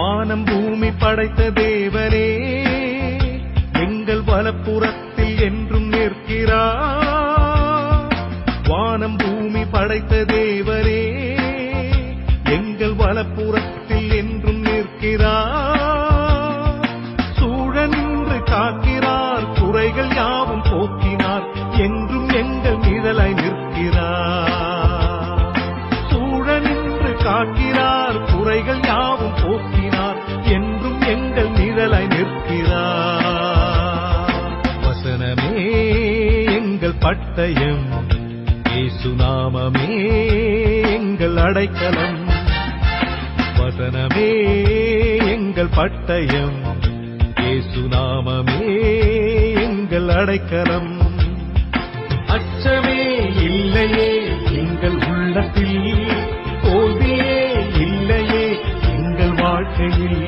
வானம் பூமி படைத்த தேவனே எங்கள் வலப்புறத்தில் என்றும் நிற்கிறார். வானம் பூமி படைத்த தேவனே எங்கள் வலப்புறத்தில் என்றும் நிற்கிறார். சூழன்று காக்கிறார், குறைகள் யாவும் போக்கினார், என்றும் எங்கள் நிழலாய் நிற்கிறார். சூழன்று காக்கிறார், குறைகள் யாவும் போக்கினார், என்றும் எங்கள் நிழலாய் நிற்கிறார். வசனமே எங்கள் பட்டயம், இயேசு நாமமே எங்கள் அடைக்கலம். வசனமே எங்கள் பட்டயம், இயேசு நாமமே எங்கள் அடைக்கலம். அச்சமே இல்லையே எங்கள் உள்ளத்தில், தோல்வியே இல்லையே எங்கள் வாழ்க்கையில்.